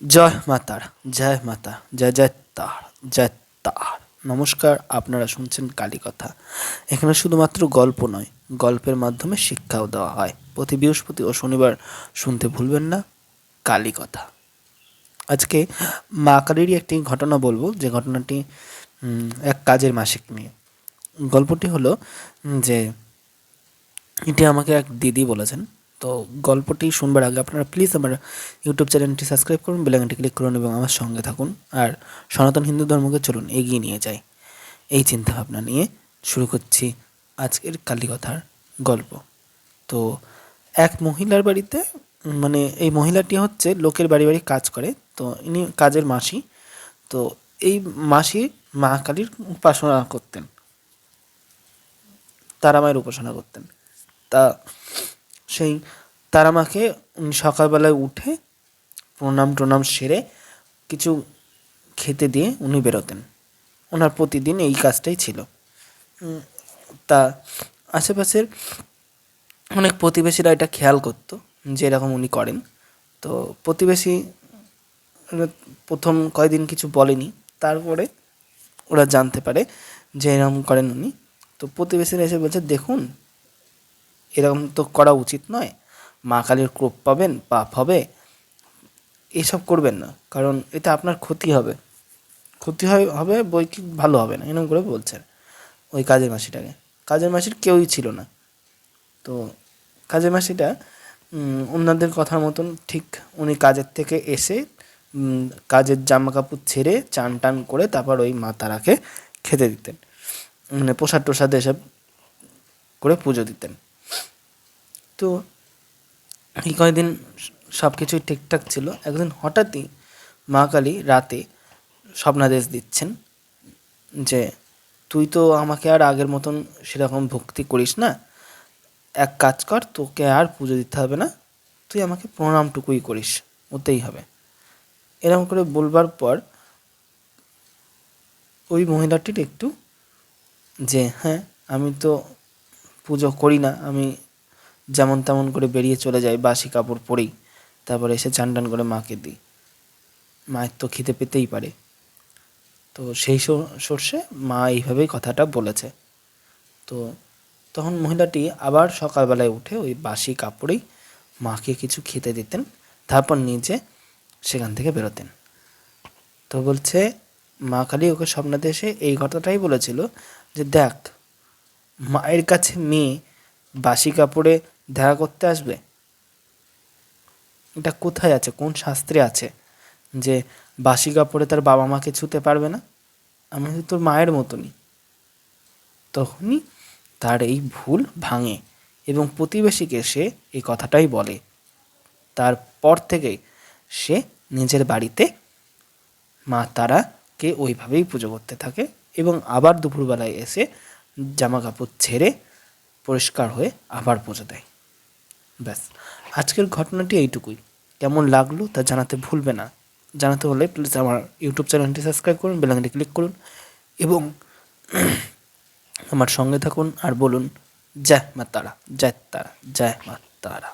জয় মাতার, জয় মাতা, জয় জয় তার, জয় তার। নমস্কার, আপনারা শুনছেন কালীকথা। এখানে শুধুমাত্র গল্প নয়, গল্পের মাধ্যমে শিক্ষাও দেওয়া হয়। প্রতি বৃহস্পতি ও শনিবার শুনতে ভুলবেন না কালীকথা। আজকে মা কালীরই একটি ঘটনা বলবো, যে ঘটনাটি এক কাজের মাসিক নিয়ে। গল্পটি হলো যে এটি আমাকে এক দিদি বলেছেন। তো গল্পটি শুনবার আগে আপনারা প্লিজ আমার ইউটিউব চ্যানেলটি সাবস্ক্রাইব করুন, বেল আইকনটি ক্লিক করুন এবং আমার সঙ্গে থাকুন। আর সনাতন হিন্দু ধর্মকে চলুন এগিয়ে নিয়ে যাই, এই চিন্তাভাবনা নিয়ে শুরু করছি আজকের কালীকথার গল্প। তো এক মহিলার বাড়িতে, মানে এই মহিলাটি হচ্ছে লোকের বাড়ি বাড়ি কাজ করে। তো ইনি কাজের মাসি। তো এই মাসি মা কালীর উপাসনা করতেন, তারামায়ের উপাসনা করতেন। তা সেই তারামাকে উনি সকালবেলায় উঠে প্রণাম টনাম সেরে কিছু খেতে দিয়ে উনি বেরোতেন। ওনার প্রতিদিন এই কাজটাই ছিল। তা আশেপাশের অনেক প্রতিবেশীরা এটা খেয়াল করতো যে এরকম উনি করেন। তো প্রতিবেশী প্রথম কয়েকদিন কিছু বলেনি, তারপরে ওরা জানতে পারে যে এরকম করেন উনি। তো প্রতিবেশীরা এসে বলছে, দেখুন এরকম তো করা উচিত নয়, মা কালীর কোপ পাবেন, পাপ হবে, এইসব করবেন না, কারণ এতে আপনার ক্ষতি হবে, হবে বই কি ভালো হবে না, এরকম করে বলছেন ওই কাজের মাসিটাকে। কাজের মাসির কেউই ছিল না। তো কাজের মাসিটা অন্যদের কথার মতন ঠিক উনি কাজের থেকে এসে কাজের জামা কাপড় ছেড়ে চান টান করে তারপর ওই মা তারাকে খেতে দিতেন, মানে প্রসাদ টোসাদ এসব করে পুজো দিতেন। তো এই কয়েকদিন সব কিছুই ঠিকঠাক ছিল। একদিন হঠাৎই মা কালী রাতে স্বপ্নাদেশ দিচ্ছেন যে তুই তো আমাকে আর আগের মতন সেরকম ভক্তি করিস না, এক কাজ কর, তোকে আর পুজো দিতে হবে না, তুই আমাকে প্রণামটুকুই করিস, ওতেই হবে। এরকম করে বলবার পর ওই মহিলাটির একটু যে হ্যাঁ, আমি তো পুজো করি না, আমি যেমন তেমন করে বেরিয়ে চলে যাই বাসি কাপড় পরেই, তারপরে এসে চান টান করে মাকে দিই, মায়ের তো খিদে পেতেই পারে। তো সেই সর্ষে মা এইভাবেই কথাটা বলেছে। তো তখন মহিলাটি আবার সকালবেলায় উঠে ওই বাসি কাপড়েই মাকে কিছু খেতে দিতেন, তারপর নিজে সেখান থেকে বেরোতেন। তো বলছে মা কালী ওকে স্বপ্নাতে এসে এই কথাটাই বলেছিল যে দেখ, মায়ের কাছে মেয়ে বাসি কাপড়ে দেখা করতে আসবে, এটা কোথায় আছে, কোন শাস্ত্রে আছে যে বাসি কাপড়ে তার বাবা মাকে ছুতে পারবে না? আমি তো তোর মায়ের মতনই। তখনই তার এই ভুল ভাঙে এবং প্রতিবেশীকে সে এই কথাটাই বলে। তারপর থেকেই সে নিজের বাড়িতে মা তারাকে ওইভাবেই পুজো করতে থাকে এবং আবার দুপুরবেলায় এসে জামা কাপড় ছেড়ে পরিষ্কার হয়ে আবার পুজো দেয়। ব্যাস, আজকের ঘটনাটি এইটুকুই। কেমন লাগলো তা জানাতে ভুলবে না। জানাতে হলে প্লিজ আমার ইউটিউব চ্যানেলটি সাবস্ক্রাইব করুন, বেল আইকনটি ক্লিক করুন এবং আমার সঙ্গে থাকুন আর বলুন জয় মা তারা, জয় তারা, জয় মা তারা।